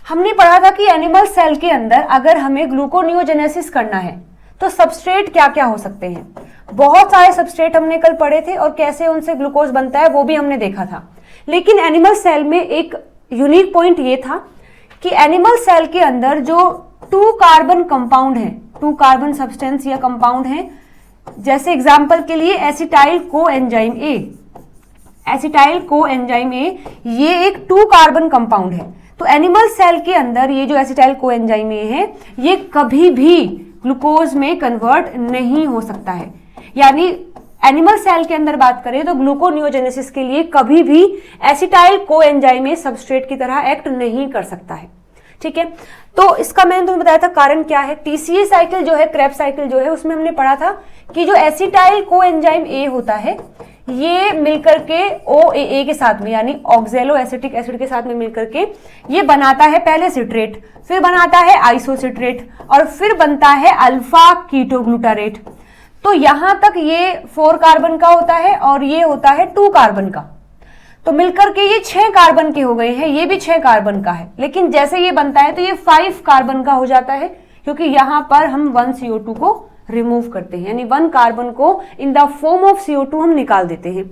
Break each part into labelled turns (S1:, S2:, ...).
S1: हमने पढ़ा था कि एनिमल सेल के अंदर अगर हमें ग्लूकोनियोजेनेसिस करना है तो सबस्ट्रेट क्या क्या हो सकते हैं। बहुत सारे सबस्ट्रेट हमने कल पढ़े थे और कैसे उनसे ग्लूकोज बनता है वो भी हमने देखा था। लेकिन एनिमल सेल में एक यूनिक पॉइंट ये था कि एनिमल सेल के अंदर जो 2 कार्बन कंपाउंड है, 2 कार्बन सब्सटेंस या कंपाउंड है, जैसे एग्जाम्पल के लिए acetyl coenzyme A, acetyl coenzyme A ये एक 2 कार्बन कंपाउंड है। तो एनिमल सेल के अंदर ये जो एसिटाइल कोएंजाइम ए है ये कभी भी ग्लूकोज में कन्वर्ट नहीं हो सकता है। यानी एनिमल सेल के अंदर बात करें तो ग्लूकोनियोजेनेसिस के लिए कभी भी एसिटाइल कोएंजाइम ए सबस्ट्रेट की तरह एक्ट नहीं कर सकता है। ठीक है, तो इसका मैंने तुम्हें बताया था कारण क्या है। टीसीए साइकिल जो है, क्रेब्स साइकिल जो है, उसमें हमने पढ़ा था कि जो एसिटाइल कोएंजाइम ए होता है ये मिलकर के OAA के साथ में यानी ऑक्जेलो एसिटिक एसिड के साथ में मिलकर के ये बनाता है पहले सिट्रेट, फिर बनाता है आइसोसिट्रेट और फिर बनता है अल्फा कीटोग्लूटारेट। तो यहां तक ये 4 कार्बन का होता है और ये होता है 2 कार्बन का। तो मिलकर के ये 6 कार्बन के हो गए हैं, ये भी 6 कार्बन का है। लेकिन जैसे ये बनता है तो ये 5 कार्बन का हो जाता है क्योंकि यहां पर हम 1 CO2 को रिमूव करते हैं, यानी 1 कार्बन को in the form of CO2 हम निकाल देते हैं।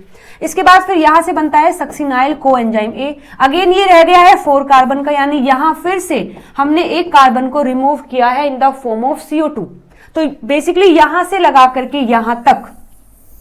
S1: इसके बाद फिर यहां से बनता है सक्सिनाइल कोएंजाइम ए। अगेन ये रह गया है 4 कार्बन का, यानी यहां फिर से हमने 1 कार्बन को रिमूव किया है in the form of CO2। तो बेसिकली यहां से लगा करके यहां तक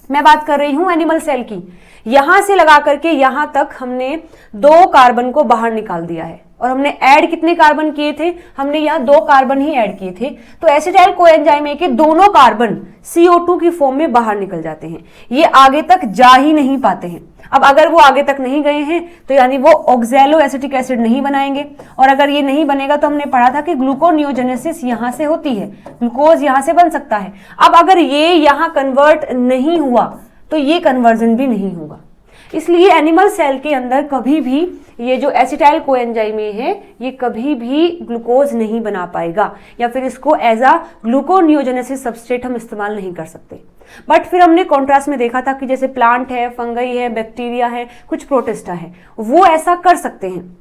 S1: मैं बात कर रही हूं एनिमल सेल की, यहां से लगा करके यहां तक हमने 2 कार्बन को बाहर निकाल दिया है। और हमने ऐड कितने कार्बन किए थे, हमने यहाँ 2 कार्बन ही ऐड किए थे। तो एसिटाइल कोएंजाइम ए के दोनों कार्बन CO2 की फॉर्म में बाहर निकल जाते हैं, ये आगे तक जा ही नहीं पाते हैं। अब अगर वो आगे तक नहीं गए हैं तो यानी वो ऑक्जेलो एसिटिक एसिड नहीं बनाएंगे, और अगर ये नहीं बनेगा तो हमने पढ़ा था कि ग्लूकोनियोजेनेसिस यहां से होती है, ग्लूकोज यहां से बन सकता है। अब अगर ये यहां कन्वर्ट नहीं हुआ तो ये कन्वर्जन भी नहीं होगा। इसलिए एनिमल सेल के अंदर कभी भी ये जो एसिटाइल कोएंजाइम ए है ये कभी भी ग्लूकोज नहीं बना पाएगा, या फिर इसको एज अ ग्लूकोनियोजेनेसिस सबस्ट्रेट हम इस्तेमाल नहीं कर सकते। बट फिर हमने कॉन्ट्रास्ट में देखा था कि जैसे प्लांट है, फंगई है, बैक्टीरिया है, कुछ प्रोटिस्टा है, वो ऐसा कर सकते हैं,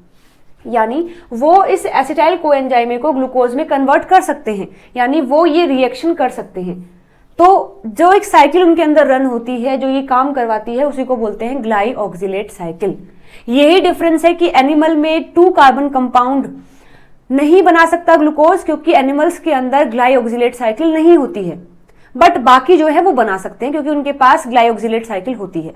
S1: यानी वो इस एसिटाइल कोएंजाइम ए को ग्लूकोज में कन्वर्ट कर सकते हैं, यानी वो ये रिएक्शन कर सकते हैं। तो जो एक साइकिल उनके अंदर रन होती है, जो ये काम करवाती है, उसी को बोलते हैं ग्लाइऑक्सिलेट साइकिल। यही डिफरेंस है कि एनिमल में 2 कार्बन कंपाउंड नहीं बना सकता ग्लूकोज, क्योंकि एनिमल्स के अंदर ग्लाइऑक्सिलेट साइकिल नहीं होती है। बट बाकी जो है वो बना सकते हैं क्योंकि उनके पास ग्लाइऑक्सिलेट साइकिल होती है।